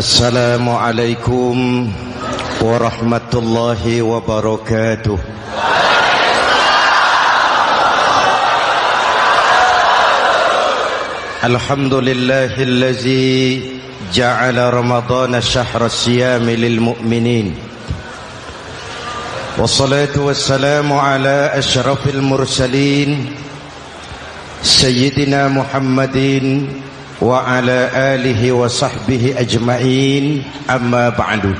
Assalamualaikum warahmatullahi wabarakatuh. Alhamdulillahillazi ja'ala ramadhana syahra siyami lil mu'minin. Wassalatu wassalamu ala asyrafil mursalin Sayyidina Muhammadin wa ala alihi wa sahbihi ajma'in, amma ba'du.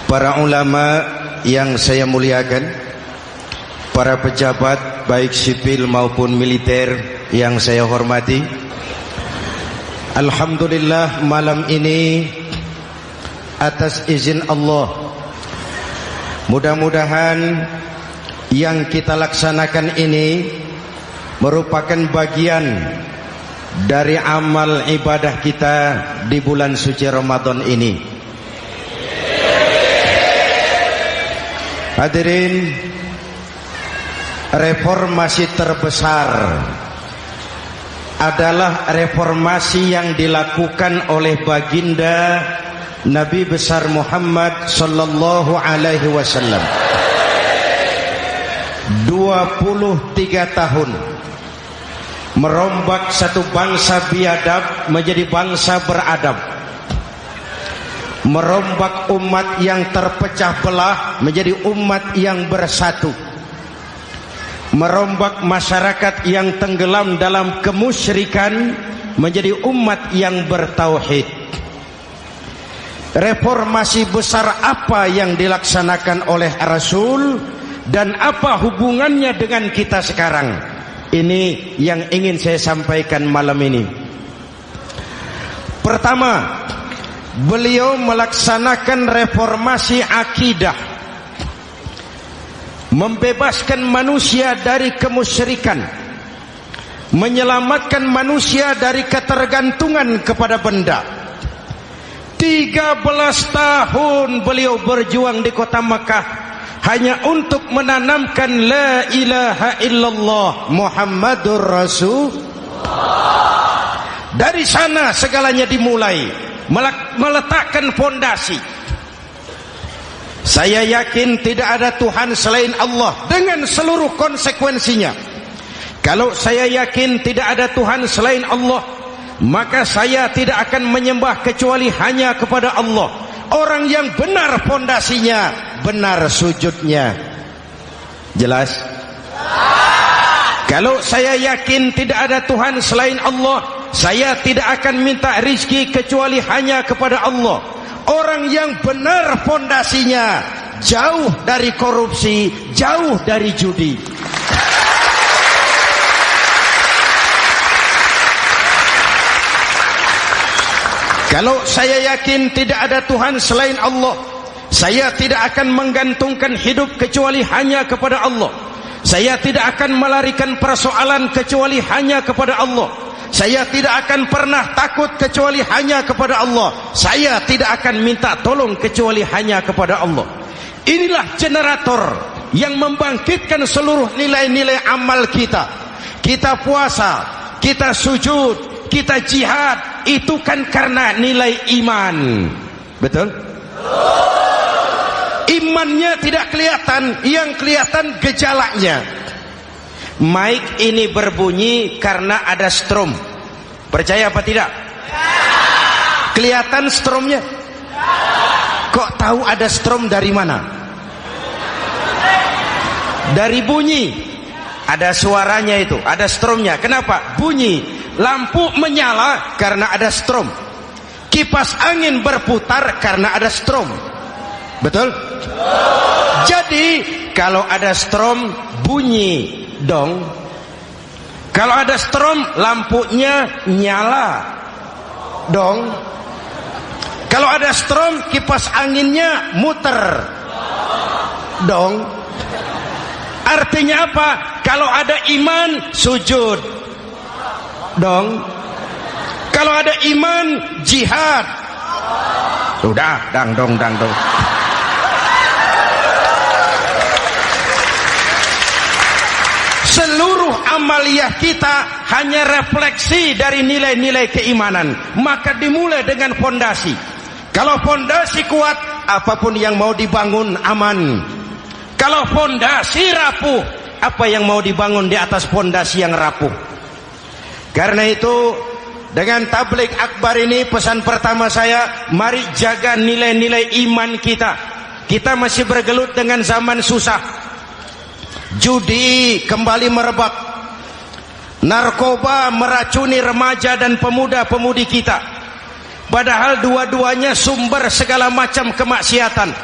Para ulama yang saya muliakan, para pejabat baik sipil maupun militer yang saya hormati, alhamdulillah malam ini atas izin Allah, mudah-mudahan yang kita laksanakan ini merupakan bagian dari amal ibadah kita di bulan suci Ramadan ini. Hadirin, reformasi terbesar adalah reformasi yang dilakukan oleh baginda Nabi besar Muhammad sallallahu alaihi wasallam. 23 tahun merombak satu bangsa biadab menjadi bangsa beradab, merombak umat yang terpecah belah menjadi umat yang bersatu, merombak masyarakat yang tenggelam dalam kemusyrikan menjadi umat yang bertauhid. Reformasi besar apa yang dilaksanakan oleh Rasul dan apa hubungannya dengan kita sekarang? Ini yang ingin saya sampaikan malam ini. Pertama, beliau melaksanakan reformasi akidah, membebaskan manusia dari kemusyrikan, menyelamatkan manusia dari ketergantungan kepada benda. 13 tahun beliau berjuang di kota Makkah hanya untuk menanamkan la ilaha illallah Muhammadur Rasulullah. Dari sana segalanya dimulai, meletakkan fondasi. Saya yakin tidak ada Tuhan selain Allah dengan seluruh konsekuensinya. Kalau saya yakin tidak ada Tuhan selain Allah, maka saya tidak akan menyembah kecuali hanya kepada Allah. Orang yang benar fondasinya, benar sujudnya. Jelas? Kalau saya yakin tidak ada Tuhan selain Allah, saya tidak akan minta rizki kecuali hanya kepada Allah. Orang yang benar fondasinya, jauh dari korupsi, jauh dari judi. Kalau saya yakin tidak ada Tuhan selain Allah, saya tidak akan menggantungkan hidup kecuali hanya kepada Allah. Saya tidak akan melarikan persoalan kecuali hanya kepada Allah. Saya tidak akan pernah takut kecuali hanya kepada Allah. Saya tidak akan minta tolong kecuali hanya kepada Allah. Inilah generator yang membangkitkan seluruh nilai-nilai amal kita. Kita puasa, kita sujud, kita jihad, itu kan karena nilai iman. Betul? Imannya tidak kelihatan, yang kelihatan gejalanya. Mic ini berbunyi karena ada strom. Percaya apa tidak? Kelihatan stromnya? Kok tahu ada strom dari mana? Dari bunyi. Ada suaranya itu, ada stromnya. Kenapa? Bunyi. Lampu menyala karena ada strom. Kipas angin berputar karena ada strom. Betul? Jadi kalau ada strom bunyi dong. Kalau ada strom lampunya nyala dong. Kalau ada strom kipas anginnya muter dong. Artinya apa? Kalau ada iman sujud dong. Kalau ada iman jihad. Udah dang dong. Seluruh amaliyah kita hanya refleksi dari nilai-nilai keimanan. Maka dimulai dengan fondasi. Kalau fondasi kuat, apapun yang mau dibangun aman. Kalau fondasi rapuh, apa yang mau dibangun di atas fondasi yang rapuh? Karena itu, dengan tabligh akbar ini, pesan pertama saya, mari jaga nilai-nilai iman kita. Kita masih bergelut dengan zaman susah. Judi kembali merebak, narkoba meracuni remaja dan pemuda-pemudi kita, padahal dua-duanya sumber segala macam kemaksiatan.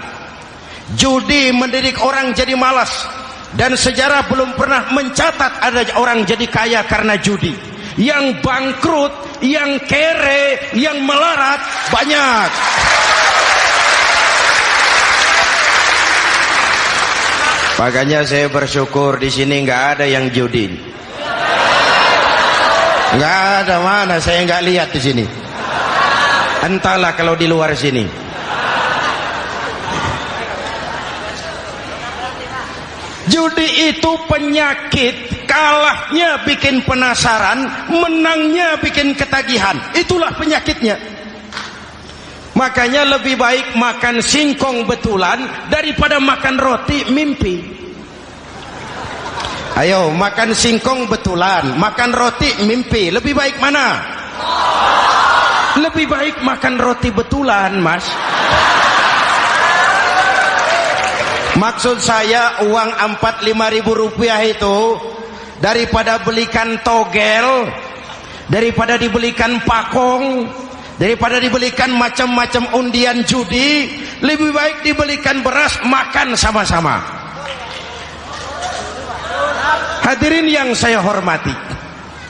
Judi mendidik orang jadi malas, dan sejarah belum pernah mencatat ada orang jadi kaya karena judi. Yang bangkrut, yang kere, yang melarat banyak. Makanya saya bersyukur di sini nggak ada yang judi. Nggak ada, mana saya nggak lihat di sini. Entahlah kalau di luar sini. Judi itu penyakit, kalahnya bikin penasaran, menangnya bikin ketagihan. Itulah penyakitnya. Makanya lebih baik makan singkong betulan daripada makan roti mimpi. Ayo, makan singkong betulan, makan roti mimpi, lebih baik mana? Lebih baik makan roti betulan, Mas. Maksud saya, uang 4-5 ribu rupiah itu daripada belikan togel, daripada dibelikan pakong, daripada dibelikan macam-macam undian judi, lebih baik dibelikan beras, makan sama-sama. Hadirin yang saya hormati,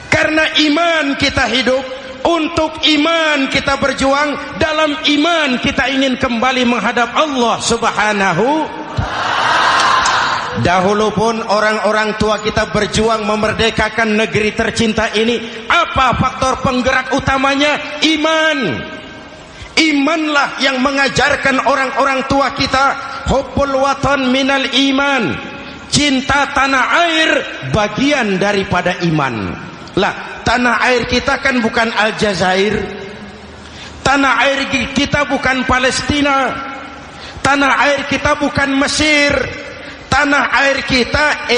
karena iman kita hidup, untuk iman kita berjuang, dalam iman kita ingin kembali menghadap Allah Subhanahu. Dahulu pun orang-orang tua kita berjuang memerdekakan negeri tercinta ini. Apa faktor penggerak utamanya? Iman. Imanlah yang mengajarkan orang-orang tua kita, hubbul watan minal iman. Cinta tanah air bagian daripada iman. Lah, tanah air kita kan bukan Aljazair. Tanah air kita bukan Palestina. Tanah air kita bukan Mesir. Tanah air kita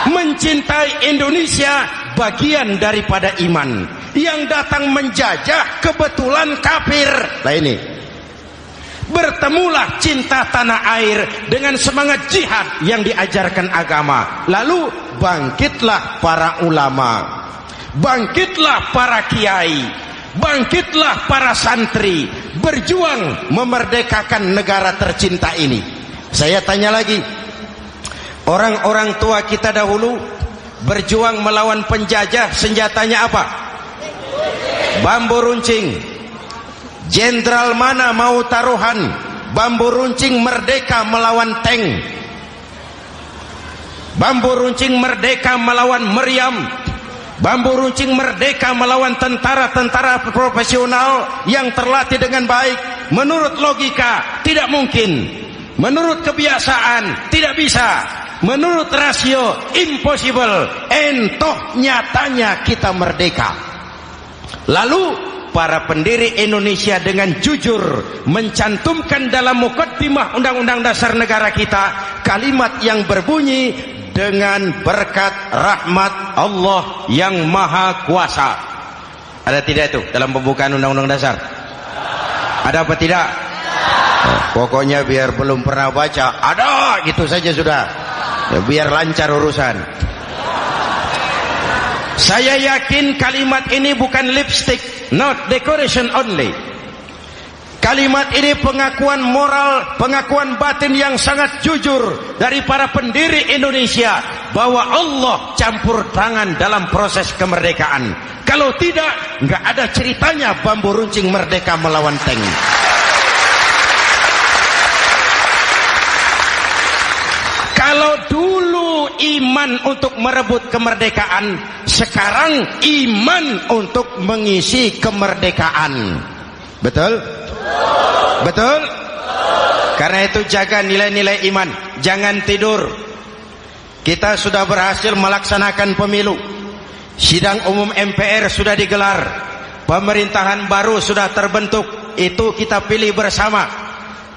mencintai Indonesia bagian daripada iman. Yang datang menjajah kebetulan kafir. Nah ini, bertemulah cinta tanah air dengan semangat jihad yang diajarkan agama. Lalu bangkitlah para ulama, bangkitlah para kiai, bangkitlah para santri, berjuang memerdekakan negara tercinta ini. Saya tanya lagi, orang-orang tua kita dahulu berjuang melawan penjajah, senjatanya apa? Bambu runcing. Jenderal mana mau taruhan bambu runcing merdeka melawan tank? Bambu runcing merdeka melawan meriam. Bambu runcing merdeka melawan tentara-tentara profesional yang terlatih dengan baik. Menurut logika tidak mungkin. Menurut kebiasaan tidak bisa. Menurut rasio impossible. Entoh nyatanya kita merdeka. Lalu para pendiri Indonesia dengan jujur mencantumkan dalam mukaddimah Undang-Undang Dasar Negara kita kalimat yang berbunyi, dengan berkat rahmat Allah yang Maha Kuasa. Ada tidak itu dalam pembukaan Undang-Undang Dasar? Ada apa tidak? Pokoknya biar belum pernah baca, ada, gitu saja sudah. Ya, biar lancar urusan. Saya yakin kalimat ini bukan lipstick, not decoration only. Kalimat ini pengakuan moral, pengakuan batin yang sangat jujur dari para pendiri Indonesia bahwa Allah campur tangan dalam proses kemerdekaan. Kalau tidak, nggak ada ceritanya bambu runcing merdeka melawan tank. Kalau dulu iman untuk merebut kemerdekaan, sekarang iman untuk mengisi kemerdekaan. Betul? Betul? Karena itu jaga nilai-nilai iman. Jangan tidur. kita sudah berhasil melaksanakan pemilu. Sidang umum MPR sudah digelar. Pemerintahan baru sudah terbentuk. Itu kita pilih bersama.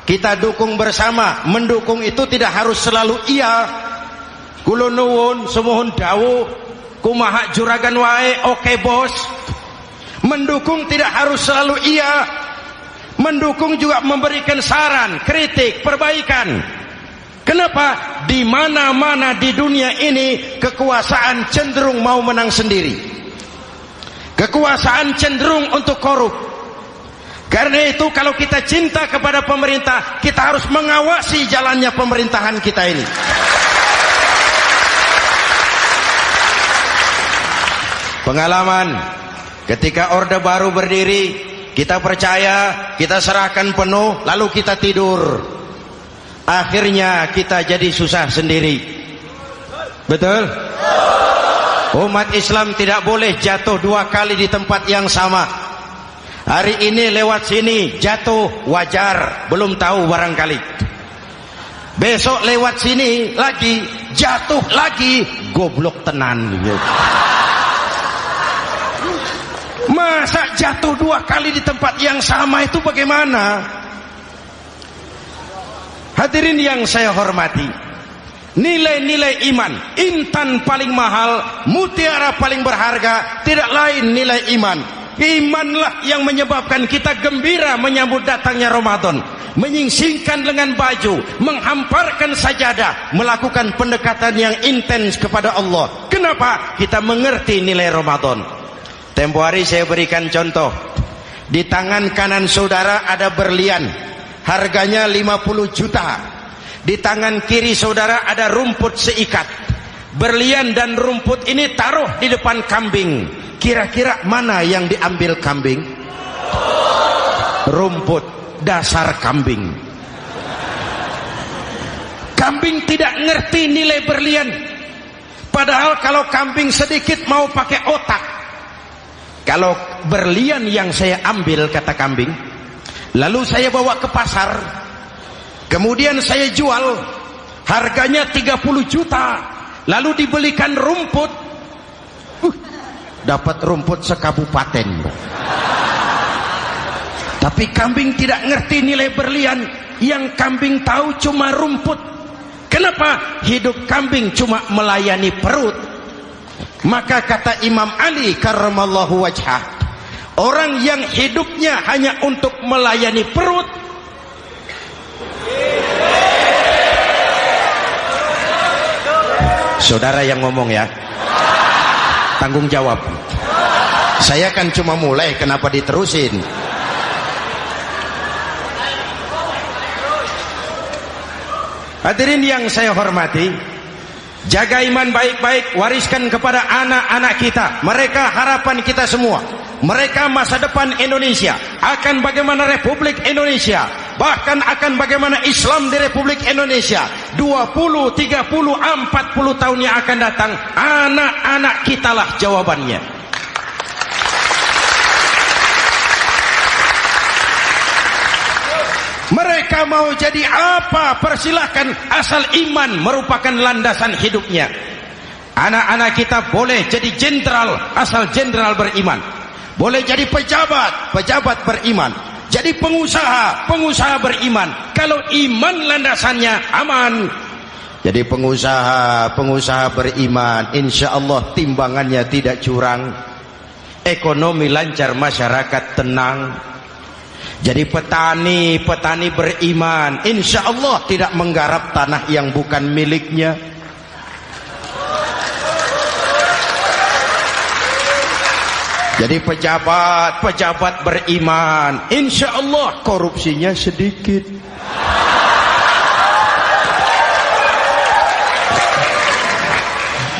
Kita dukung bersama. Mendukung itu tidak harus selalu iya. Kula nuwun semohon dawuh kumaha juragan wae oke bos. Mendukung tidak harus selalu iya. Mendukung juga memberikan saran, kritik, perbaikan. Kenapa? Di mana-mana di dunia ini kekuasaan cenderung mau menang sendiri. Kekuasaan cenderung untuk korup. Karena itu kalau kita cinta kepada pemerintah, kita harus mengawasi jalannya pemerintahan kita ini. Pengalaman ketika Orde Baru berdiri, kita percaya, kita serahkan penuh, lalu kita tidur. Akhirnya kita jadi susah sendiri. Betul? Umat Islam tidak boleh jatuh dua kali di tempat yang sama. Hari ini lewat sini jatuh wajar, belum tahu barangkali. Besok lewat sini lagi jatuh lagi, goblok tenan. Masa jatuh dua kali di tempat yang sama itu bagaimana? Hadirin yang saya hormati, nilai-nilai iman, intan paling mahal, mutiara paling berharga, tidak lain nilai iman. Imanlah yang menyebabkan kita gembira menyambut datangnya Ramadan, menyingsingkan lengan baju, menghamparkan sajadah, melakukan pendekatan yang intens kepada Allah. Kenapa? Kita mengerti nilai Ramadan. Tempo hari saya berikan contoh. Di tangan kanan saudara ada berlian, harganya 50 juta. Di tangan kiri saudara ada rumput seikat. Berlian dan rumput ini taruh di depan kambing. Kira-kira mana yang diambil kambing? Rumput, dasar kambing. Kambing tidak ngerti nilai berlian. Padahal kalau kambing sedikit mau pakai otak. Kalau berlian yang saya ambil, kata kambing, lalu saya bawa ke pasar, kemudian saya jual, harganya 30 juta, lalu dibelikan rumput, dapat rumput sekabupaten. Tapi kambing tidak ngerti nilai berlian. Yang kambing tahu cuma rumput. Kenapa? Hidup kambing cuma melayani perut. Maka kata Imam Ali karramallahu wajhah, orang yang hidupnya hanya untuk melayani perut, saudara yang ngomong ya, tanggung jawab. Saya kan cuma mulai, kenapa diterusin? Hadirin yang saya hormati, jaga iman baik-baik, wariskan kepada anak-anak kita. Mereka harapan kita semua. Mereka masa depan Indonesia. Akan bagaimana Republik Indonesia, bahkan akan bagaimana Islam di Republik Indonesia 20, 30, 40 tahun yang akan datang. Anak-anak kitalah jawabannya. Mereka mau jadi apa? Persilahkan, asal iman merupakan landasan hidupnya. Anak-anak kita boleh jadi jenderal, asal jenderal beriman. Boleh jadi pejabat, pejabat beriman. Jadi pengusaha, pengusaha beriman. Kalau iman landasannya aman. Jadi pengusaha, pengusaha beriman, insya Allah timbangannya tidak curang, ekonomi lancar, masyarakat tenang. Jadi petani, petani beriman, insya Allah tidak menggarap tanah yang bukan miliknya. Jadi pejabat, pejabat beriman, insya Allah korupsinya sedikit.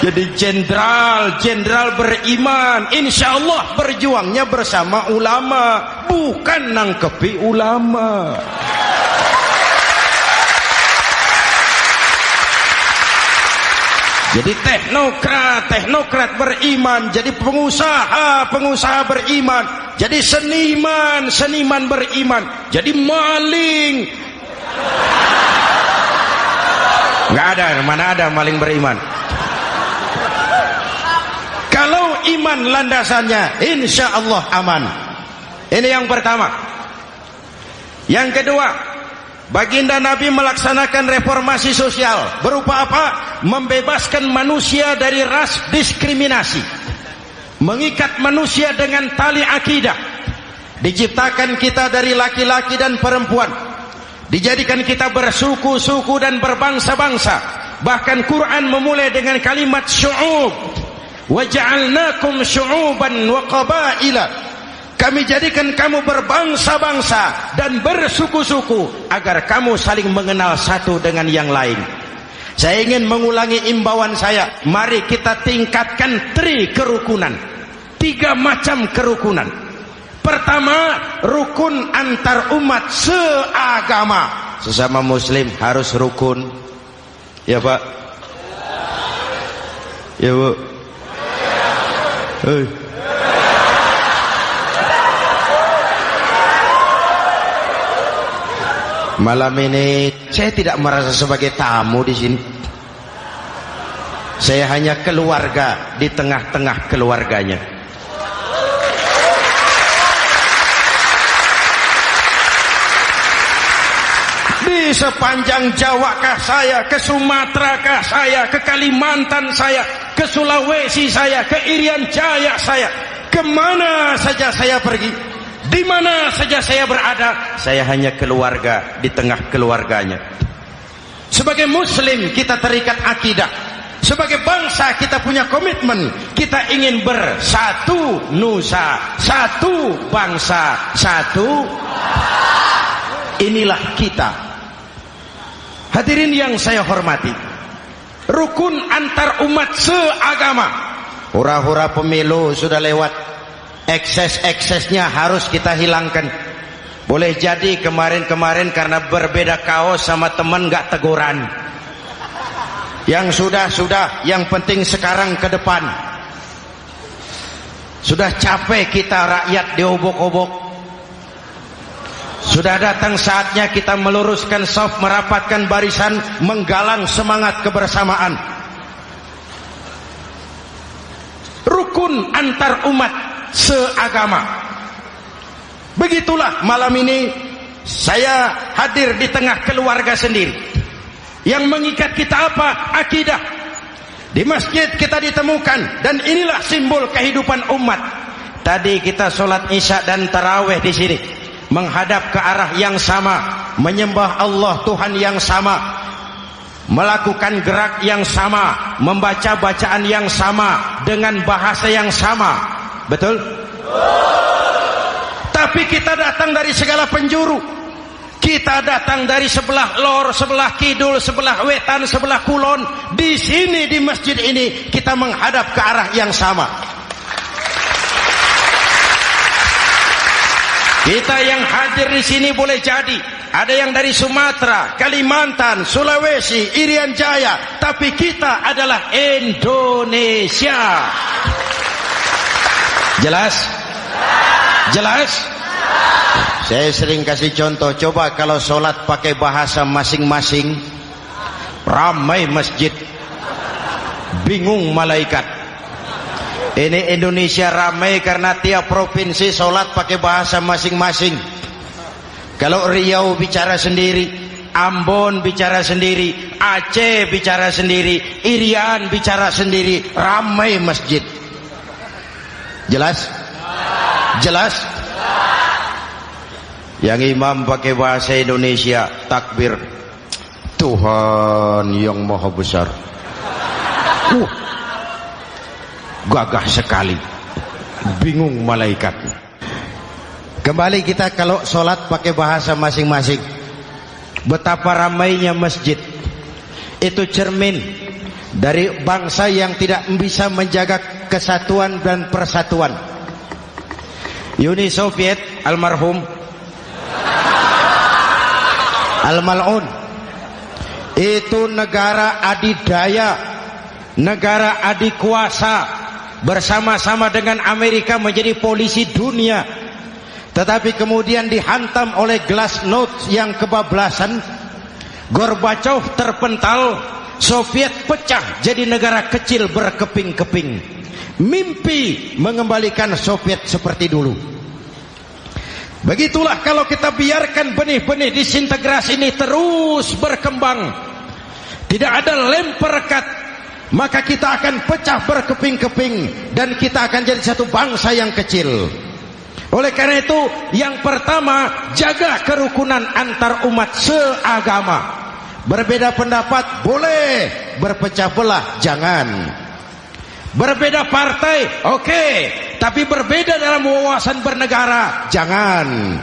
Jadi jenderal, jenderal beriman, insya Allah berjuangnya bersama ulama, bukan nangkepi ulama. Jadi teknokrat, teknokrat beriman. Jadi pengusaha, pengusaha beriman. Jadi seniman, seniman beriman. Jadi maling. Nggak ada, mana ada maling beriman. iman landasannya, insya Allah aman. Ini yang pertama. Yang kedua, baginda Nabi melaksanakan reformasi sosial. Berupa apa? Membebaskan manusia dari ras diskriminasi, mengikat manusia dengan tali akidah. Diciptakan kita dari laki-laki dan perempuan, dijadikan kita bersuku-suku dan berbangsa-bangsa. Bahkan Quran memulai dengan kalimat syu'ub, wa ja'alnakum syu'uban wa qabaila. Kami jadikan kamu berbangsa-bangsa dan bersuku-suku agar kamu saling mengenal satu dengan yang lain. Saya ingin mengulangi imbauan saya, mari kita tingkatkan kerukunan. 3 macam kerukunan. Pertama, rukun antar umat seagama. Sesama muslim harus rukun. Ya Pak? Ya Bu? Hei. Malam ini saya tidak merasa sebagai tamu di sini. Saya hanya keluarga di tengah-tengah keluarganya. Di sepanjang Jawa kah saya, ke Sumatera kah saya, ke Kalimantan saya, ke Sulawesi saya, ke Irian Jaya saya, kemana saja saya pergi, di mana saja saya berada, saya hanya keluarga di tengah keluarganya. Sebagai muslim kita terikat akidah. Sebagai bangsa kita punya komitmen. Kita ingin bersatu nusa, satu bangsa, satu. Inilah kita. Hadirin yang saya hormati, rukun antar umat seagama. Hura-hura pemilu sudah lewat, ekses-eksesnya harus kita hilangkan. Boleh jadi kemarin-kemarin karena berbeda kaos sama teman gak teguran. Yang sudah-sudah, yang penting sekarang ke depan. Sudah capek kita rakyat diobok-obok. Sudah datang saatnya kita meluruskan saf, merapatkan barisan, menggalang semangat kebersamaan. Rukun antar umat seagama. Begitulah malam ini saya hadir di tengah keluarga sendiri. Yang mengikat kita apa? Akidah. Di masjid kita ditemukan, dan inilah simbol kehidupan umat. Tadi kita sholat isya dan tarawih di sini. Menghadap ke arah yang sama, menyembah Allah Tuhan yang sama, melakukan gerak yang sama, membaca bacaan yang sama, dengan bahasa yang sama. Betul? Tapi kita datang dari segala penjuru. Kita datang dari sebelah lor, sebelah kidul, sebelah wetan, sebelah kulon. Di sini di masjid ini kita menghadap ke arah yang sama. Kita yang hadir di sini boleh jadi ada yang dari Sumatera, Kalimantan, Sulawesi, Irian Jaya, tapi kita adalah Indonesia. Jelas? Jelas? Saya sering kasih contoh, coba kalau sholat pakai bahasa masing-masing, ramai masjid, bingung malaikat. Ini Indonesia ramai karena tiap provinsi sholat pakai bahasa masing-masing. Kalau Riau bicara sendiri, Ambon bicara sendiri, Aceh bicara sendiri, Irian bicara sendiri, ramai masjid. Jelas? Jelas? Yang imam pakai bahasa Indonesia, takbir, Tuhan yang maha besar. Gagah sekali, bingung malaikat. Kembali kita kalau sholat pakai bahasa masing-masing. Betapa ramainya masjid. Itu cermin dari bangsa yang tidak bisa menjaga kesatuan dan persatuan. Uni Soviet almarhum Al-Mal'un itu negara adidaya, negara adikuasa, bersama-sama dengan Amerika menjadi polisi dunia. Tetapi kemudian dihantam oleh glasnost yang kebablasan. Gorbachev terpental, Soviet pecah jadi negara kecil berkeping-keping. mimpi mengembalikan Soviet seperti dulu. Begitulah kalau kita biarkan benih-benih disintegrasi ini terus berkembang, tidak ada lem perekat, maka kita akan pecah berkeping-keping dan kita akan jadi satu bangsa yang kecil. Oleh karena itu, yang pertama, jaga kerukunan antar umat seagama. Berbeda pendapat boleh, berpecah belah jangan. Berbeda partai oke, tapi berbeda dalam wawasan bernegara jangan.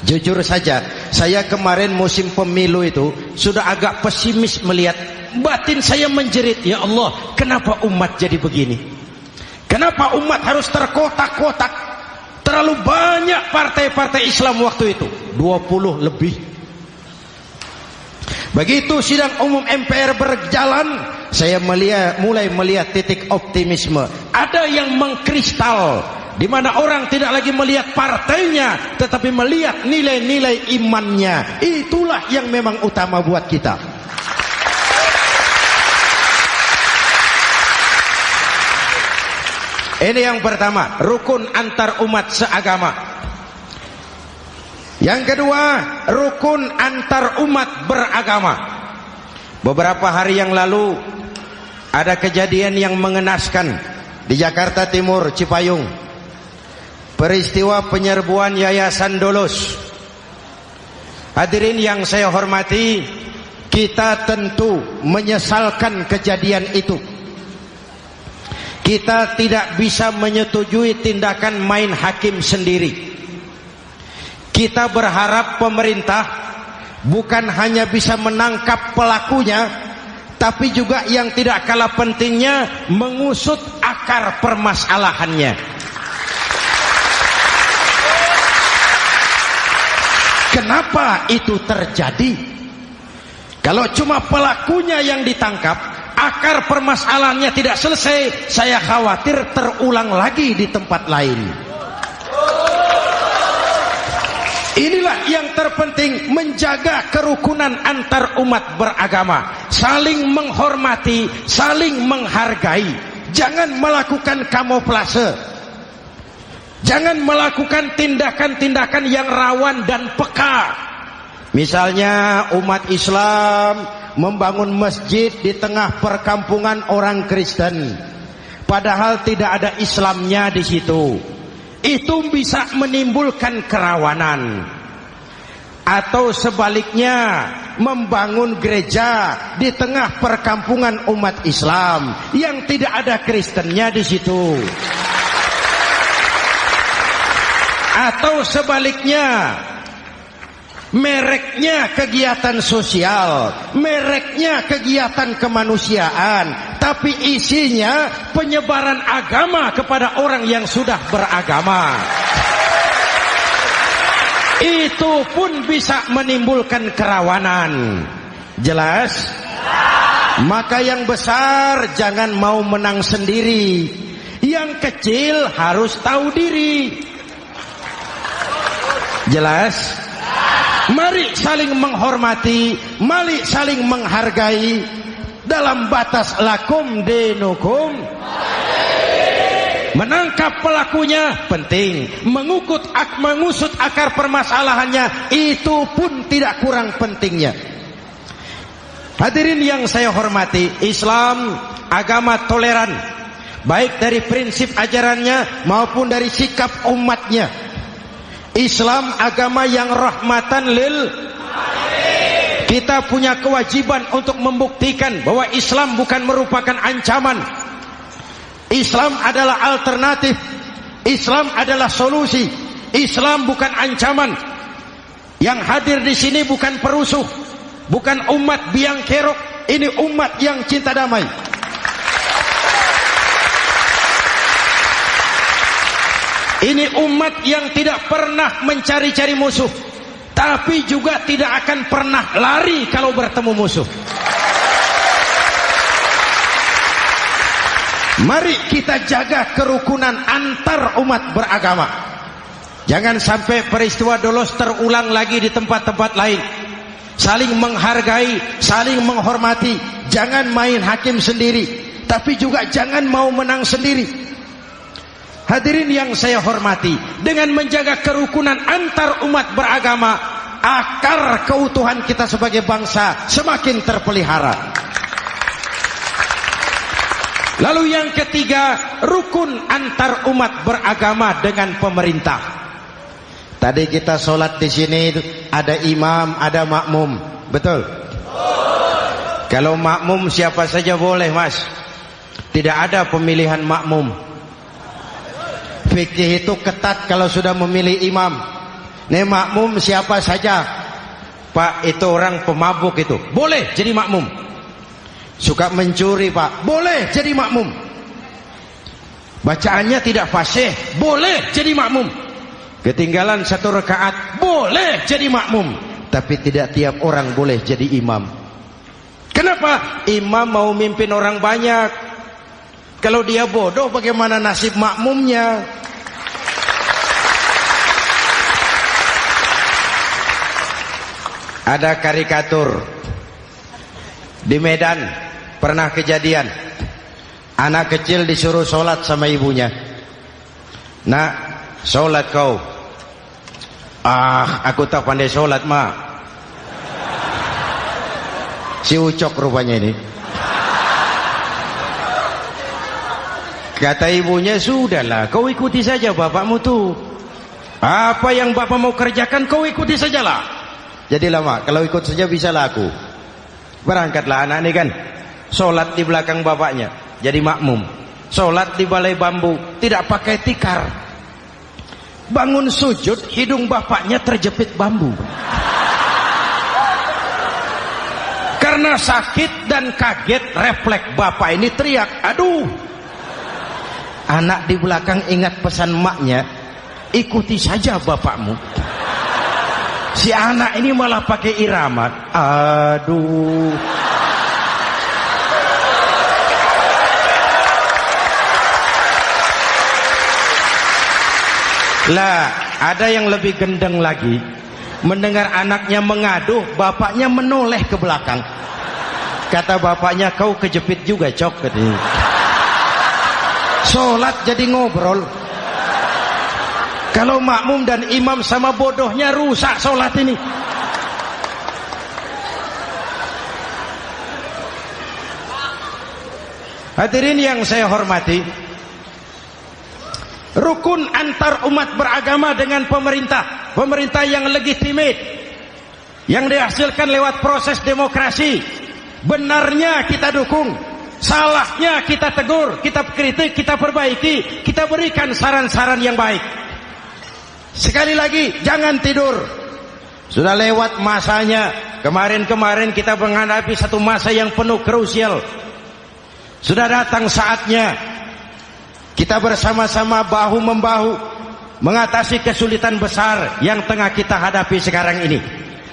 Jujur saja, saya kemarin musim pemilu itu sudah agak pesimis melihat, batin saya menjerit, ya Allah, kenapa umat jadi begini? Kenapa umat harus terkotak-kotak? Terlalu banyak partai-partai Islam waktu itu, 20 lebih. Begitu sidang umum MPR berjalan, saya mulai melihat titik optimisme. Ada yang mengkristal, di mana orang tidak lagi melihat partainya, tetapi melihat nilai-nilai imannya. Itulah yang memang utama buat kita. Ini yang pertama, rukun antar umat seagama. Yang kedua, rukun antar umat beragama. Beberapa hari yang lalu ada kejadian yang mengenaskan di Jakarta Timur, Cipayung. Peristiwa penyerbuan Yayasan Dolos. Hadirin yang saya hormati, kita tentu menyesalkan kejadian itu. Kita tidak bisa menyetujui tindakan main hakim sendiri. Kita berharap pemerintah bukan hanya bisa menangkap pelakunya, tapi juga yang tidak kalah pentingnya mengusut akar permasalahannya. Kenapa itu terjadi? Kalau cuma pelakunya yang ditangkap, akar permasalahannya tidak selesai, saya khawatir terulang lagi di tempat lain. Inilah yang terpenting, menjaga kerukunan antar umat beragama, saling menghormati, saling menghargai. Jangan melakukan kamuflase, jangan melakukan tindakan-tindakan yang rawan dan peka. Misalnya umat Islam membangun masjid di tengah perkampungan orang Kristen, padahal tidak ada Islamnya di situ. Itu bisa menimbulkan kerawanan. Atau sebaliknya, membangun gereja di tengah perkampungan umat Islam yang tidak ada Kristennya di situ. Atau sebaliknya, mereknya kegiatan sosial, mereknya kegiatan kemanusiaan, tapi isinya penyebaran agama kepada orang yang sudah beragama. Itu pun bisa menimbulkan kerawanan. Jelas? Maka yang besar jangan mau menang sendiri, yang kecil harus tahu diri. Jelas? Mari saling menghormati, mari saling menghargai dalam batas lakum dinukum. Menangkap pelakunya penting, mengusut akar permasalahannya itu pun tidak kurang pentingnya. Hadirin yang saya hormati, Islam agama toleran, baik dari prinsip ajarannya maupun dari sikap umatnya. Islam agama yang rahmatan lil alamin. Kita punya kewajiban untuk membuktikan bahwa Islam bukan merupakan ancaman. Islam adalah alternatif. Islam adalah solusi. Islam bukan ancaman. Yang hadir di sini bukan perusuh, bukan umat biang kerok. Ini umat yang cinta damai. Ini umat yang tidak pernah mencari-cari musuh, tapi juga tidak akan pernah lari kalau bertemu musuh. Mari kita jaga kerukunan antar umat beragama. Jangan sampai peristiwa Dolos terulang lagi di tempat-tempat lain. Saling menghargai, saling menghormati. Jangan main hakim sendiri. tapi juga jangan mau menang sendiri. Hadirin yang saya hormati, dengan menjaga kerukunan antar umat beragama, akar keutuhan kita sebagai bangsa semakin terpelihara. Lalu yang ketiga, rukun antar umat beragama dengan pemerintah. Tadi kita sholat di sini ada imam, ada makmum, betul? Kalau makmum siapa saja boleh, Mas. Tidak ada pemilihan makmum. Fikih itu ketat kalau sudah memilih imam. Nih makmum siapa saja. Pak, itu orang pemabuk itu, boleh jadi makmum. Suka mencuri, Pak, boleh jadi makmum. Bacaannya tidak fasih, boleh jadi makmum. Ketinggalan 1 rakaat, boleh jadi makmum. Tapi tidak tiap orang boleh jadi imam. Kenapa? Imam mau mimpin orang banyak. Kalau dia bodoh, bagaimana nasib makmumnya? Ada karikatur di Medan. Pernah kejadian, anak kecil disuruh sholat sama ibunya. Nak, sholat kau. Aku tak pandai sholat, mak. Si ucok rupanya ini. Kata ibunya, sudahlah, kau ikuti saja bapakmu tuh. Apa yang bapak mau kerjakan, kau ikuti sajalah. Jadilah, mak, kalau ikut saja bisa laku. Berangkatlah anak ini kan, sholat di belakang bapaknya, jadi makmum. Sholat di balai bambu, tidak pakai tikar. Bangun sujud, hidung bapaknya terjepit bambu. Karena sakit dan kaget, refleks bapak ini teriak, aduh. Anak di belakang ingat pesan maknya, ikuti saja bapakmu. Si anak ini malah pakai irama, aduh. Lah, ada yang lebih gendeng lagi. Mendengar anaknya mengadu, bapaknya menoleh ke belakang. Kata bapaknya, kau kejepit juga, cok. Sholat jadi ngobrol. Kalau makmum dan imam sama bodohnya, rusak sholat ini. Hadirin yang saya hormati, rukun antar umat beragama dengan pemerintah, pemerintah yang legitimate, yang dihasilkan lewat proses demokrasi. Benarnya kita dukung, salahnya kita tegur, kita kritik, kita perbaiki, kita berikan saran-saran yang baik. Sekali lagi, jangan tidur. Sudah lewat masanya. Kemarin-kemarin kita menghadapi satu masa yang penuh krusial. Sudah datang saatnya kita bersama-sama bahu-membahu mengatasi kesulitan besar yang tengah kita hadapi sekarang ini.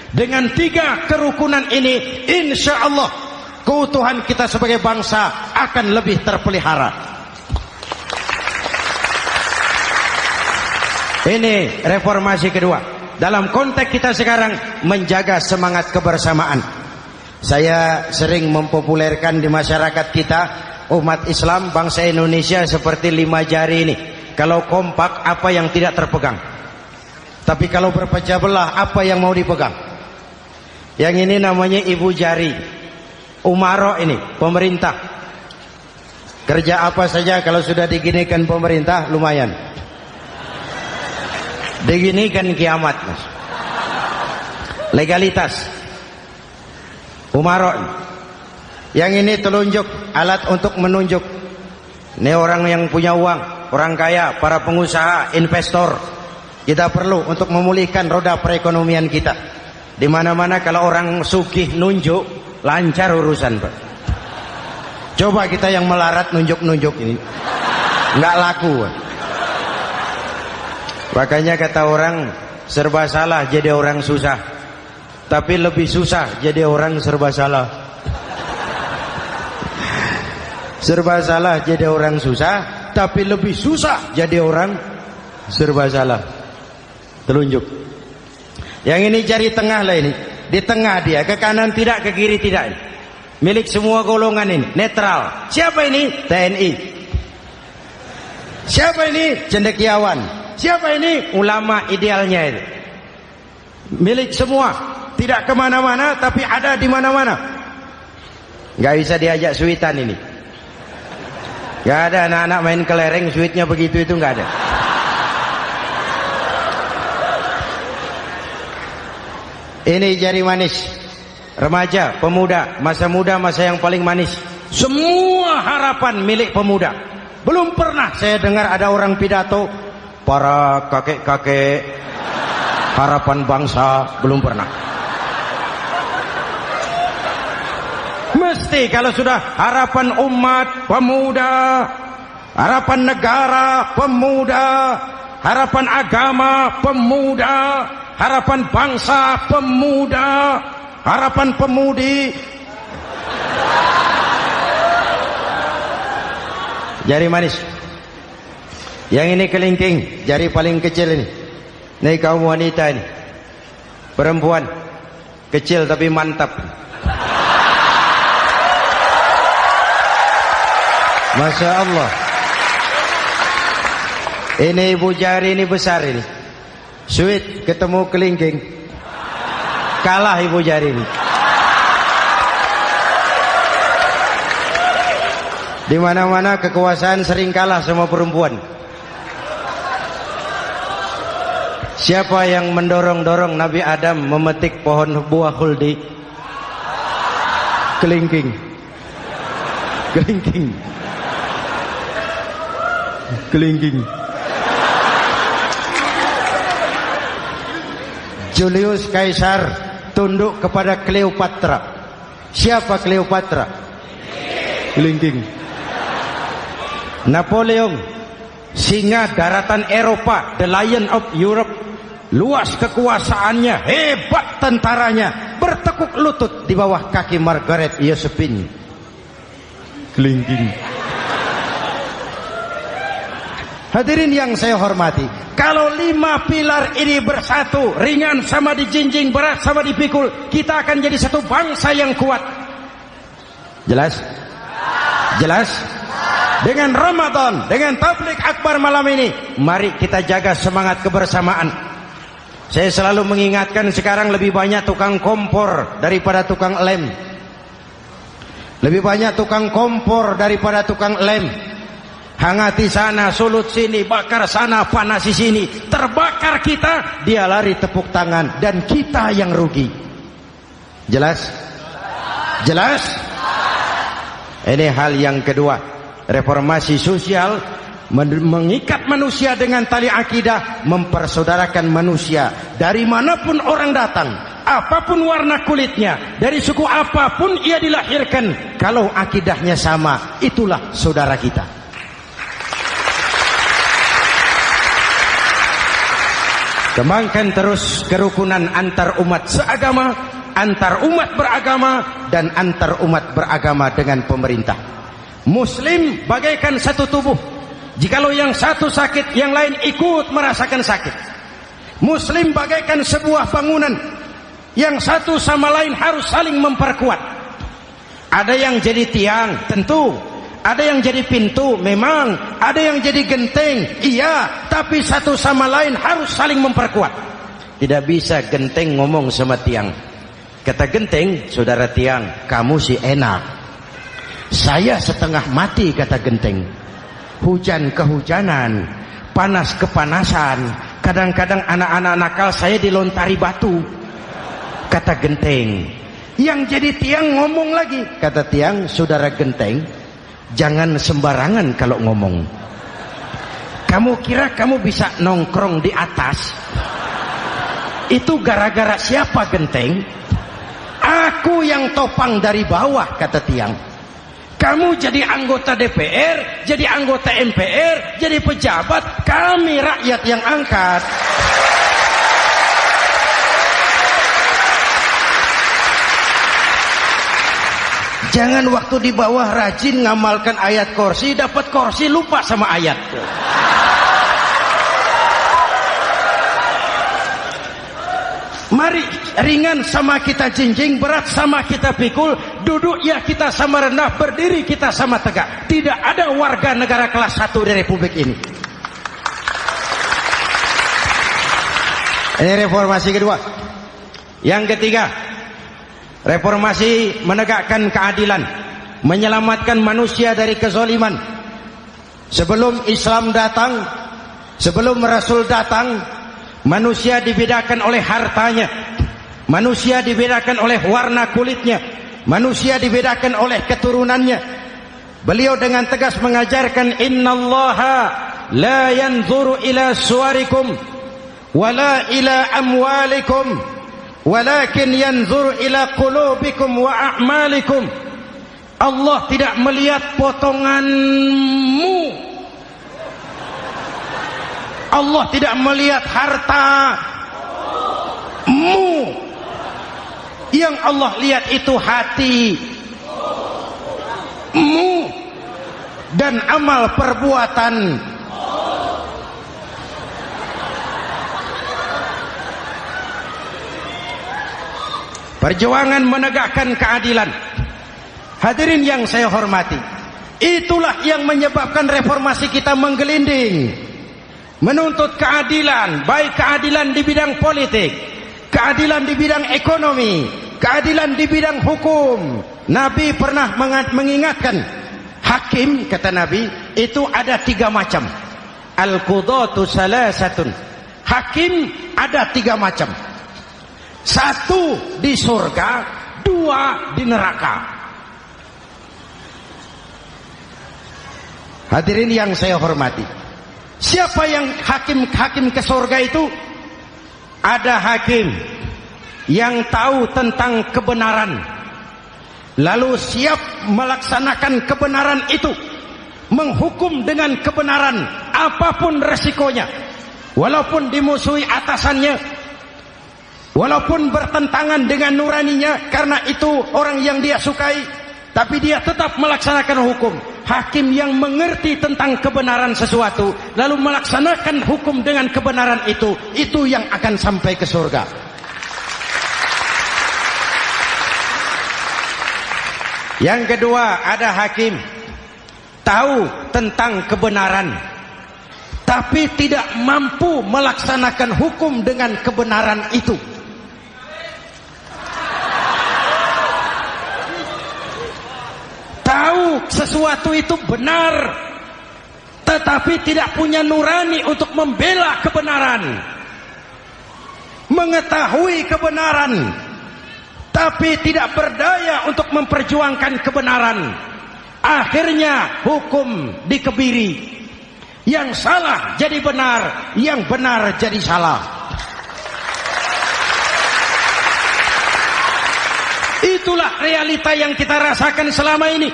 Dengan 3 kerukunan ini, insya Allah keutuhan kita sebagai bangsa akan lebih terpelihara. Ini reformasi kedua. Dalam konteks kita sekarang, menjaga semangat kebersamaan. Saya sering mempopulerkan di masyarakat kita, umat Islam, bangsa Indonesia seperti 5 jari ini. Kalau kompak, apa yang tidak terpegang. Tapi kalau berpecah belah, apa yang mau dipegang? Yang ini namanya ibu jari. Umaro ini, pemerintah. Kerja apa saja kalau sudah diginikan pemerintah, lumayan. Diginikan kiamat, Mas. Legalitas. Umaro. Yang ini telunjuk, alat untuk menunjuk. Ini orang yang punya uang, orang kaya, para pengusaha, investor. Kita perlu untuk memulihkan roda perekonomian kita. Di mana-mana kalau orang sugih nunjuk, lancar urusan, Pak. Coba kita yang melarat nunjuk-nunjuk ini, nggak laku, Pak. Makanya kata orang, serba salah jadi orang susah, tapi lebih susah jadi orang serba salah. Serba salah jadi orang susah, tapi lebih susah jadi orang serba salah. Telunjuk. Yang ini jari tengah lah ini. Di tengah dia, ke kanan tidak, ke kiri tidak. milik semua golongan ini, netral. Siapa ini? TNI. Siapa ini? Cendekiawan. Siapa ini? Ulama idealnya itu. Milik semua, tidak kemana-mana tapi ada di mana-mana. Gak bisa diajak suitan ini. Gak ada anak-anak main kelereng suitnya begitu, itu gak ada. Ini jari manis remaja, pemuda, masa muda, masa yang paling manis. Semua harapan milik pemuda. Belum pernah saya dengar ada orang pidato para kakek-kakek harapan bangsa, belum pernah. Mesti kalau sudah harapan umat, pemuda, harapan negara, pemuda, harapan agama, pemuda, harapan bangsa, pemuda, harapan pemudi. Jari manis. Yang ini kelingking, jari paling kecil ini. Ini kaum wanita ini. Perempuan kecil tapi mantap. Masya Allah. Ini ibu jari ini besar ini. Sweet ketemu kelingking, kalah ibu jari ini. Di mana-mana kekuasaan sering kalah sama perempuan. Siapa yang mendorong-dorong Nabi Adam memetik pohon buah khuldi? Kelingking. Kelingking. Kelingking. Julius Caesar tunduk kepada Cleopatra. Siapa Cleopatra? Kelingking. Napoleon, singa daratan Eropa, the Lion of Europe, luas kekuasaannya, hebat tentaranya, bertekuk lutut di bawah kaki Margaret Josephine. Kelingking. Hadirin yang saya hormati, kalau 5 pilar ini bersatu, ringan sama dijinjing, berat sama dipikul, kita akan jadi satu bangsa yang kuat. Jelas? Jelas? Dengan Ramadan, dengan tabligh akbar malam ini, mari kita jaga semangat kebersamaan. Saya selalu mengingatkan sekarang lebih banyak tukang kompor daripada tukang lem. Lebih banyak tukang kompor daripada tukang lem. Hangati sana, sulut sini, bakar sana, panasi sini. Terbakar kita, dia lari tepuk tangan, dan kita yang rugi. Jelas? Jelas? Ini hal yang kedua. Reformasi sosial mengikat manusia dengan tali akidah, mempersaudarakan manusia dari manapun orang datang, apapun warna kulitnya, dari suku apapun ia dilahirkan, kalau akidahnya sama, itulah saudara kita. Kembangkan terus kerukunan antar umat seagama, antar umat beragama, dan antar umat beragama dengan pemerintah. Muslim bagaikan satu tubuh. Jikalau yang satu sakit, yang lain ikut merasakan sakit. Muslim bagaikan sebuah bangunan, yang satu sama lain harus saling memperkuat. Ada yang jadi tiang, tentu. Ada yang jadi pintu, memang. Ada yang jadi genteng, iya. Tapi satu sama lain harus saling memperkuat. Tidak bisa genteng ngomong sama tiang. Kata genteng, saudara tiang, kamu sih enak. Saya setengah mati, kata genteng. Hujan kehujanan, panas kepanasan, kadang-kadang anak-anak nakal saya dilontari batu, kata genteng. Yang jadi tiang ngomong lagi, kata tiang, saudara genteng, jangan sembarangan kalau ngomong. Kamu kira kamu bisa nongkrong di atas? Itu gara-gara siapa, genteng? Aku yang topang dari bawah, kata tiang. Kamu jadi anggota DPR, jadi anggota MPR, jadi pejabat, kami rakyat yang angkat. Jangan waktu di bawah rajin ngamalkan ayat kursi, dapat kursi lupa sama ayat. Mari ringan sama kita jinjing, berat sama kita pikul, duduk ya kita sama rendah, berdiri kita sama tegak. Tidak ada warga negara kelas 1 di Republik ini. Ini reformasi kedua. Yang ketiga, reformasi menegakkan keadilan, menyelamatkan manusia dari kezaliman. Sebelum Islam datang, sebelum Rasul datang, manusia dibedakan oleh hartanya, manusia dibedakan oleh warna kulitnya, manusia dibedakan oleh keturunannya. Beliau dengan tegas mengajarkan, innallaha la yanzuru ila suwarikum wala ila amwalikum walakin yanzuru ila qulubikum wa a'malikum. Allah tidak melihat potonganmu, Allah tidak melihat hartamu. Yang Allah lihat itu hatimu dan amal perbuatan. Perjuangan menegakkan keadilan. Hadirin yang saya hormati, itulah yang menyebabkan reformasi kita menggelinding, menuntut keadilan, baik keadilan di bidang politik, keadilan di bidang ekonomi, keadilan di bidang hukum. Nabi pernah mengingatkan, hakim, kata Nabi, itu ada 3 macam. Al-qudatu salasatun. Hakim ada 3 macam. 1 di surga, 2 di neraka. Hadirin yang saya hormati, siapa yang hakim ke surga itu? Ada hakim yang tahu tentang kebenaran, lalu siap melaksanakan kebenaran itu, menghukum dengan kebenaran apapun resikonya, walaupun dimusuhi atasannya, walaupun bertentangan dengan nuraninya, karena itu orang yang dia sukai, tapi dia tetap melaksanakan hukum. Hakim yang mengerti tentang kebenaran sesuatu lalu melaksanakan hukum dengan kebenaran itu yang akan sampai ke surga. Yang kedua, ada hakim tahu tentang kebenaran tapi tidak mampu melaksanakan hukum dengan kebenaran itu. Tahu sesuatu itu benar tetapi tidak punya nurani untuk membela kebenaran, mengetahui kebenaran tapi tidak berdaya untuk memperjuangkan kebenaran. Akhirnya hukum dikebiri, yang salah jadi benar, yang benar jadi salah. Itulah realita yang kita rasakan selama ini.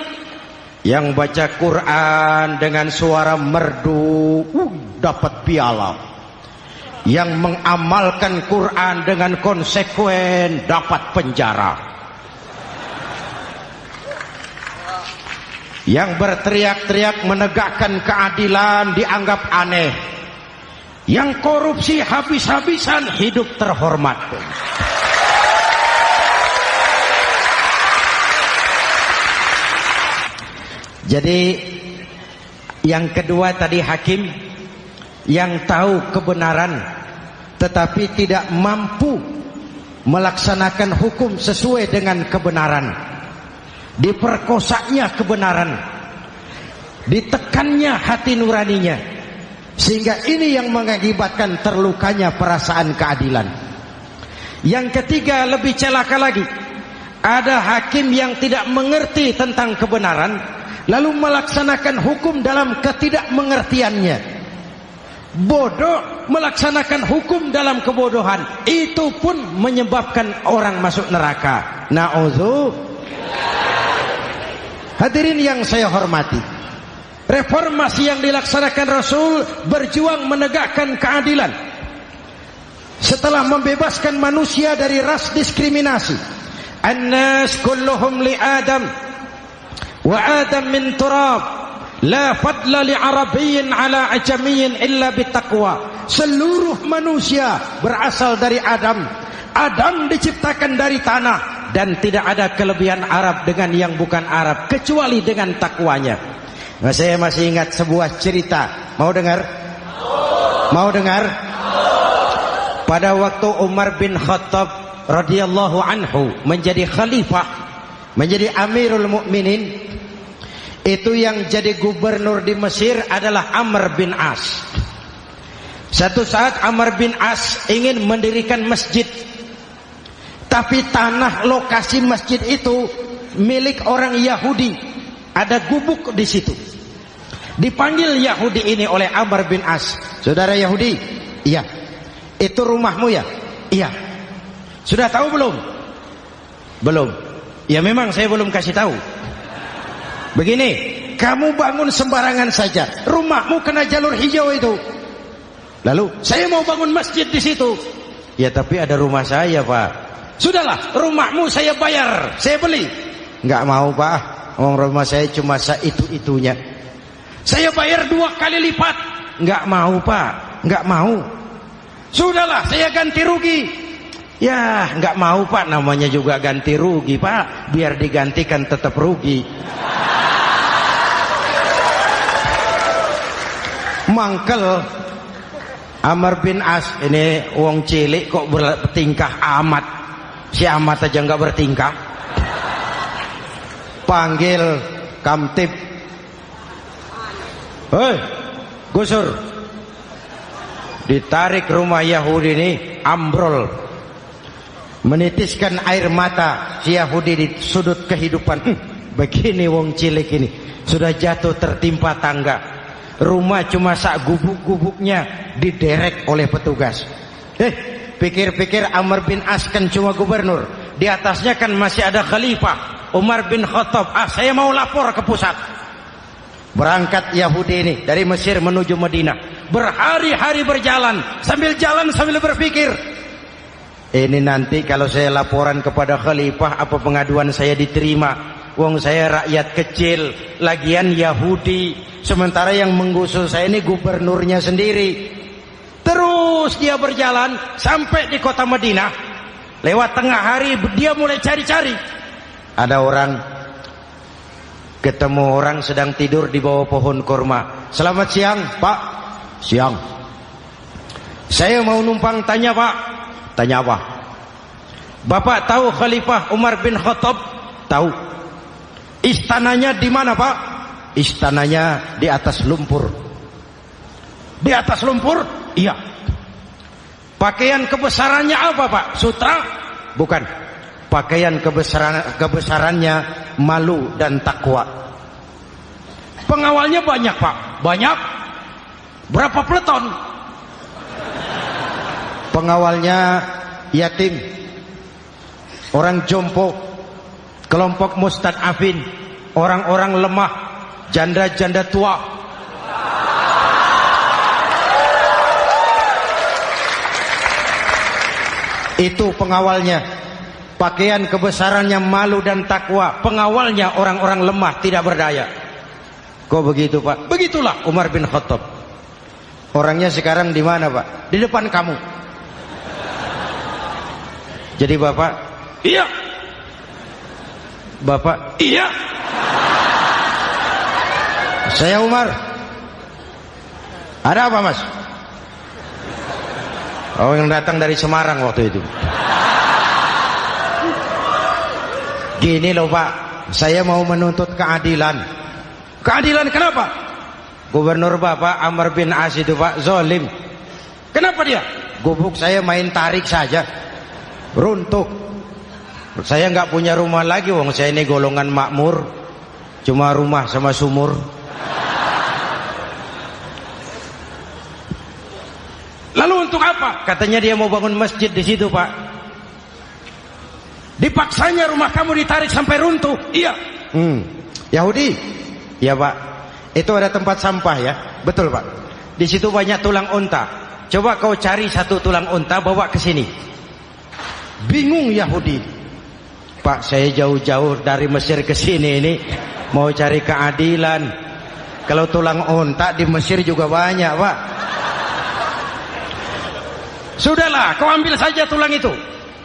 Yang baca Quran dengan suara merdu dapat piala. Yang mengamalkan Quran dengan konsekuen dapat penjara. Yang berteriak-teriak menegakkan keadilan dianggap aneh. Yang korupsi habis-habisan hidup terhormat. Jadi yang kedua tadi hakim yang tahu kebenaran tetapi tidak mampu melaksanakan hukum sesuai dengan kebenaran. Diperkosanya kebenaran, ditekannya hati nuraninya, sehingga ini yang mengakibatkan terlukanya perasaan keadilan. Yang ketiga lebih celaka lagi, ada hakim yang tidak mengerti tentang kebenaran lalu melaksanakan hukum dalam ketidakmengertiannya. Bodoh melaksanakan hukum dalam kebodohan, itu pun menyebabkan orang masuk neraka. Na'udzubillah. Hadirin yang saya hormati, reformasi yang dilaksanakan Rasul berjuang menegakkan keadilan setelah membebaskan manusia dari ras diskriminasi. An-nas kulluhum li Adam wa Adam min turab, la fadla li arabiyyin ala ajamiyyin illa bitaqwa. Seluruh manusia berasal dari Adam. Adam diciptakan dari tanah, dan tidak ada kelebihan Arab dengan yang bukan Arab kecuali dengan takwanya. Nah, saya masih ingat sebuah cerita. Mau dengar? Mau dengar? Pada waktu Umar bin Khattab radhiyallahu anhu menjadi khalifah, menjadi Amirul Mukminin, itu yang jadi gubernur di Mesir adalah Amr bin As. Satu saat Amr bin As ingin mendirikan masjid, tapi tanah lokasi masjid itu milik orang Yahudi. Ada gubuk di situ. Dipanggil Yahudi ini oleh Amr bin As. Saudara Yahudi, iya. Itu rumahmu ya? Iya. Sudah tahu belum? Belum. Ya memang saya belum kasih tahu. Begini, kamu bangun sembarangan saja, rumahmu kena jalur hijau itu. Lalu saya mau bangun masjid di situ. Ya tapi ada rumah saya, Pak. Sudahlah, rumahmu saya bayar, saya beli. Enggak mau, Pak. Rumah saya cuma itu-itunya. Saya bayar 2 kali lipat. Enggak mau, Pak. Enggak mau. Sudahlah, saya ganti rugi. Ya, enggak mau, Pak. Namanya juga ganti rugi, Pak. Biar digantikan tetap rugi. Mangkel Amr bin As ini wong cilik kok bertingkah amat. Si amat aja enggak bertingkah. Panggil kamtib. Hei, gusur. Ditarik rumah Yahudi ini, ambrol. Menitiskan air mata si Yahudi di sudut kehidupan. Begini wong cilik ini sudah jatuh tertimpa tangga. Rumah cuma sak gubuk-gubuknya diderek oleh petugas. Pikir-pikir Amr bin As kan cuma gubernur, di atasnya kan masih ada khalifah Umar bin Khattab. Saya mau lapor ke pusat. Berangkat Yahudi ini dari Mesir menuju Madinah. Berhari-hari berjalan, sambil berpikir, ini nanti kalau saya laporan kepada khalifah, apa pengaduan saya diterima? Wong saya rakyat kecil, lagian Yahudi, sementara yang menggusur saya ini gubernurnya sendiri. Terus dia berjalan sampai di kota Madinah. Lewat tengah hari dia mulai cari-cari. Ada orang, ketemu orang sedang tidur di bawah pohon kurma. Selamat siang, Pak. Siang. Saya mau numpang tanya, Pak. Tanya apa? Bapak tahu Khalifah Umar bin Khattab? Tahu. Istananya di mana, Pak? Istananya di atas lumpur. Di atas lumpur? Iya. Pakaian kebesarannya apa, Pak? Sutra? Bukan. Pakaian kebesarannya malu dan takwa. Pengawalnya banyak, Pak. Banyak. Berapa peleton? Pengawalnya yatim, orang jompo, kelompok mustad'afin, orang-orang lemah, janda-janda tua. Itu pengawalnya. Pakaian kebesarannya malu dan takwa. Pengawalnya orang-orang lemah, tidak berdaya. Kok begitu, Pak? Begitulah Umar bin Khattab. Orangnya sekarang di mana, Pak? Di depan kamu. Jadi Bapak, iya. Bapak, iya. Saya Umar. Ada apa, Mas? Oh, yang datang dari Semarang waktu itu. Gini loh, Pak, saya mau menuntut keadilan. Keadilan kenapa? Gubernur Bapak Amr bin As itu, Pak, zolim. Kenapa dia? Gubuk saya main tarik saja, runtuh. Saya nggak punya rumah lagi, wong saya ini golongan makmur, cuma rumah sama sumur. Lalu untuk apa? Katanya dia mau bangun masjid di situ, Pak. Dipaksanya rumah kamu ditarik sampai runtuh. Iya. Yahudi. Ya, Pak. Itu ada tempat sampah ya. Betul, Pak. Di situ banyak tulang unta. Coba kau cari satu tulang unta bawa ke sini. Bingung Yahudi. Pak, saya jauh-jauh dari Mesir ke sini ini mau cari keadilan. Kalau tulang unta di Mesir juga banyak, Pak. Sudahlah, kau ambil saja tulang itu.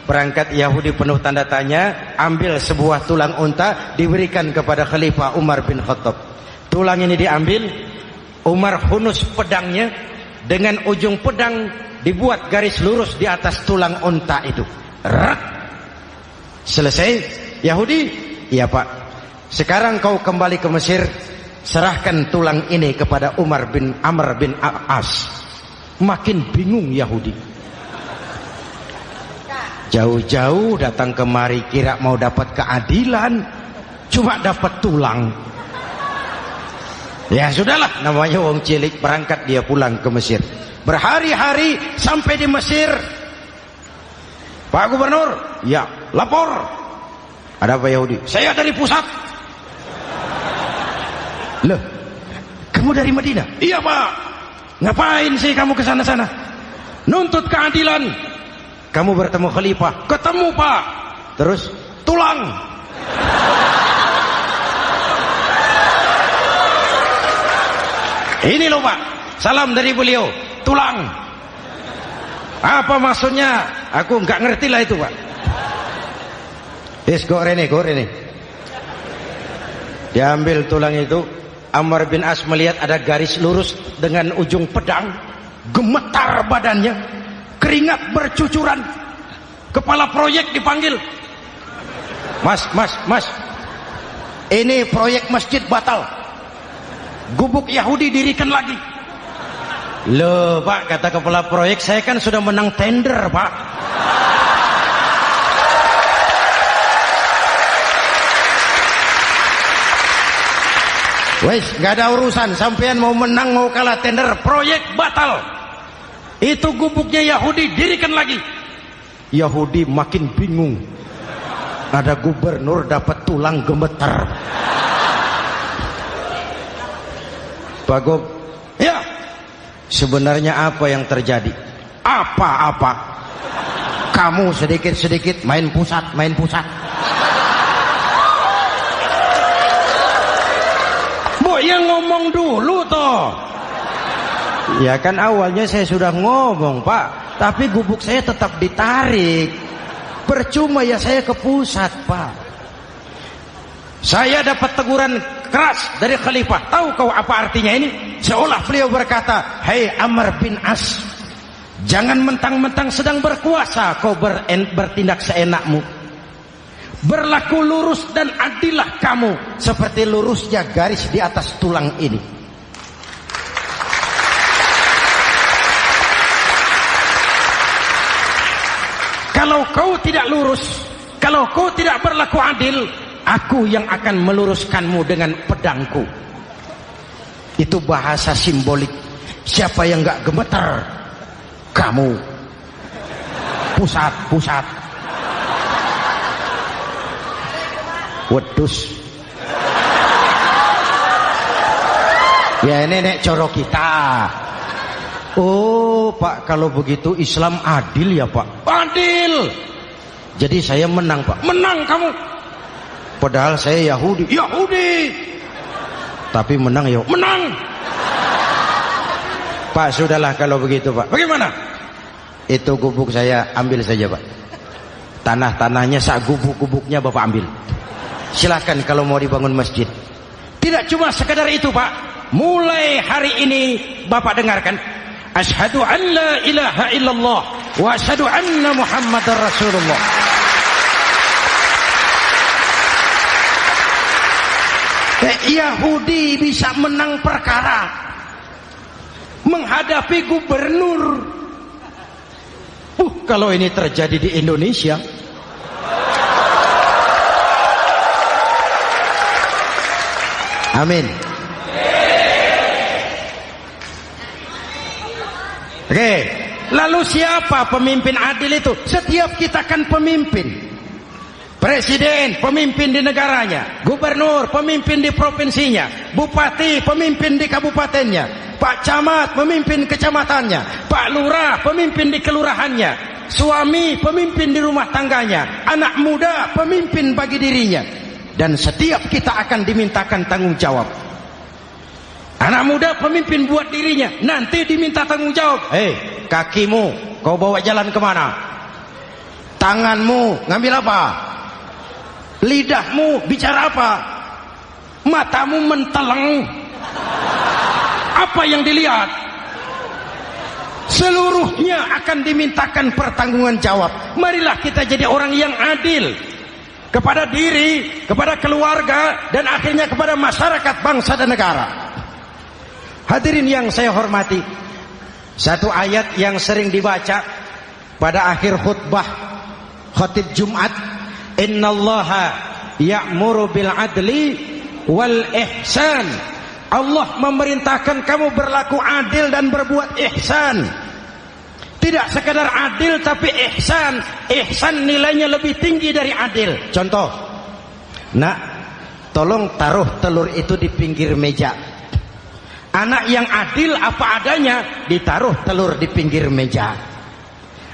Berangkat Yahudi penuh tanda tanya, ambil sebuah tulang unta, diberikan kepada Khalifah Umar bin Khattab. Tulang ini diambil, Umar hunus pedangnya, dengan ujung pedang dibuat garis lurus di atas tulang unta itu. Rak. Selesai. Yahudi, iya Pak, sekarang kau kembali ke Mesir, serahkan tulang ini kepada Umar bin Amr bin As. Makin bingung Yahudi. Jauh-jauh datang kemari kira mau dapat keadilan, cuma dapat tulang. Ya sudahlah, namanya wong cilik, berangkat dia pulang ke Mesir. Berhari-hari sampai di Mesir. Pak Gubernur, ya lapor. Ada apa Yahudi? Saya dari pusat. Loh, kamu dari Madinah? Iya Pak. Ngapain sih kamu ke sana-sana? Nuntut keadilan. Kamu bertemu Khalifah? Ketemu Pak. Terus tulang. Ini loh Pak, salam dari beliau, tulang. Apa maksudnya? Aku nggak ngerti lah itu Pak. Go rene. Diambil tulang itu. Amr bin As melihat ada garis lurus dengan ujung pedang, gemetar badannya, keringat bercucuran. Kepala proyek dipanggil. Mas, ini proyek masjid batal. Gubuk Yahudi dirikan lagi. Loh Pak, kata kepala proyek, saya kan sudah menang tender Pak. Wes, gak ada urusan, sampean mau menang mau kalah tender, proyek batal. Itu gubuknya Yahudi dirikan lagi. Yahudi makin bingung. Ada gubernur dapat tulang gemeter. Pak Gob, ya, sebenarnya apa yang terjadi? Apa-apa? Kamu sedikit-sedikit main pusat. Bu, yang ngomong dulu toh. Ya kan awalnya saya sudah ngomong Pak, tapi gubuk saya tetap ditarik. Percuma ya saya ke pusat Pak. Saya dapat teguran keras dari Khalifah. Tahu kau apa artinya ini? Seolah beliau berkata, "Hei Amr bin As, jangan mentang-mentang sedang berkuasa kau bertindak seenakmu. Berlaku lurus dan adillah kamu seperti lurusnya garis di atas tulang ini." Kalau kau tidak lurus, kalau kau tidak berlaku adil, aku yang akan meluruskanmu dengan pedangku. Itu bahasa simbolik. Siapa yang gak gemeter? Kamu. Pusat. Wedus. Ya ini nek coro kita. Oh Pak, kalau begitu Islam adil ya Pak? Adil. Jadi saya menang Pak? Menang kamu. Padahal saya Yahudi. Tapi menang ya? Menang. Pak sudahlah kalau begitu Pak. Bagaimana? Itu gubuk saya ambil saja Pak. Tanah-tanahnya sak gubuk-gubuknya Bapak ambil. Silahkan kalau mau dibangun masjid. Tidak cuma sekedar itu Pak. Mulai hari ini Bapak dengarkan. Asyhadu an la ilaha illallah wa asyhadu anna Muhammadar Rasulullah. Yahudi bisa menang perkara menghadapi gubernur. Kalau ini terjadi di Indonesia, amin. Oke, lalu siapa pemimpin adil itu? Setiap kita kan pemimpin. Presiden, pemimpin di negaranya. Gubernur, pemimpin di provinsinya. Bupati, pemimpin di kabupatennya. Pak Camat, pemimpin kecamatannya. Pak Lurah, pemimpin di kelurahannya. Suami, pemimpin di rumah tangganya. Anak muda, pemimpin bagi dirinya. Dan setiap kita akan dimintakan tanggung jawab. Anak muda pemimpin buat dirinya, nanti diminta tanggung jawab. Hei, kakimu kau bawa jalan kemana? Tanganmu ngambil apa? Lidahmu bicara apa? Matamu menteleng. Apa yang dilihat? Seluruhnya akan dimintakan pertanggungan jawab. Marilah kita jadi orang yang adil kepada diri, kepada keluarga, dan akhirnya kepada masyarakat, bangsa dan negara. Hadirin yang saya hormati, satu ayat yang sering dibaca pada akhir khutbah khatib Jumat, innallaha ya'muru bil adli wal ihsan. Allah memerintahkan kamu berlaku adil dan berbuat ihsan. Tidak sekadar adil tapi ihsan. Ihsan nilainya lebih tinggi dari adil. Contoh, nak, tolong taruh telur itu di pinggir meja. Anak yang adil apa adanya, ditaruh telur di pinggir meja.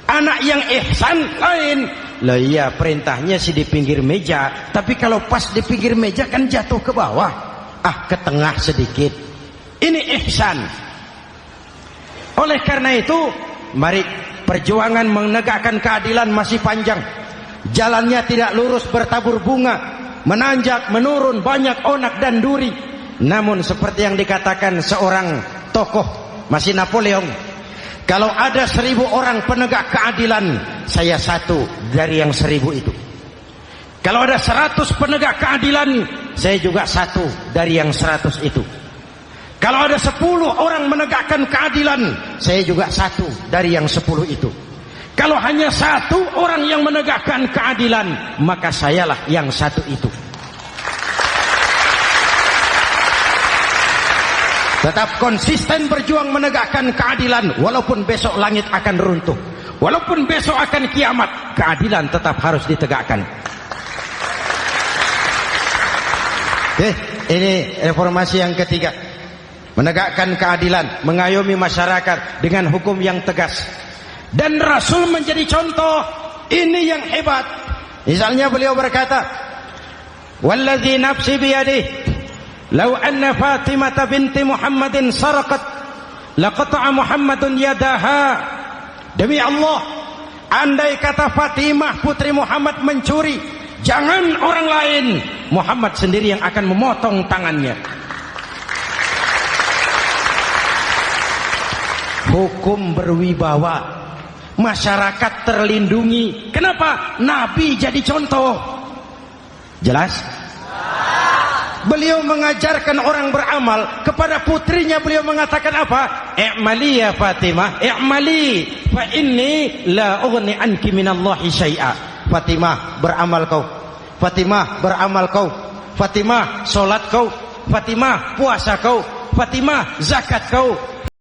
Anak yang ihsan lain. Lah iya, perintahnya sih di pinggir meja, tapi kalau pas di pinggir meja kan jatuh ke bawah. Ke tengah sedikit. Ini ihsan. Oleh karena itu, mari, perjuangan menegakkan keadilan masih panjang. Jalannya tidak lurus bertabur bunga, menanjak, menurun, banyak onak dan duri. Namun seperti yang dikatakan seorang tokoh, masih Napoleon, kalau ada 1000 orang penegak keadilan, saya satu dari yang 1000 itu. Kalau ada 100 penegak keadilan, saya juga satu dari yang 100 itu. Kalau ada 10 orang menegakkan keadilan, saya juga satu dari yang 10 itu. Kalau hanya 1 orang yang menegakkan keadilan, maka sayalah yang 1 itu. Tetap konsisten berjuang menegakkan keadilan, walaupun besok langit akan runtuh, walaupun besok akan kiamat, keadilan tetap harus ditegakkan. Ini reformasi yang ketiga, menegakkan keadilan, mengayomi masyarakat dengan hukum yang tegas. Dan Rasul menjadi contoh. Ini yang hebat. Misalnya beliau berkata, wallazi nafsi biyadihi law anna Fatimah binti Muhammadin saraqat laqata'a Muhammadun yadaha. Demi Allah, andai kata Fatimah putri Muhammad mencuri, jangan orang lain, Muhammad sendiri yang akan memotong tangannya. Hukum berwibawa, masyarakat terlindungi. Kenapa? Nabi jadi contoh. Jelas? Beliau mengajarkan orang beramal. Kepada putrinya beliau mengatakan apa? I'mali ya Fatimah, i'mali fa inni la ughni anki minallahi syai'a. Fatimah, beramal kau. Fatimah, beramal kau. Fatimah, solat kau. Fatimah, puasa kau. Fatimah, zakat kau.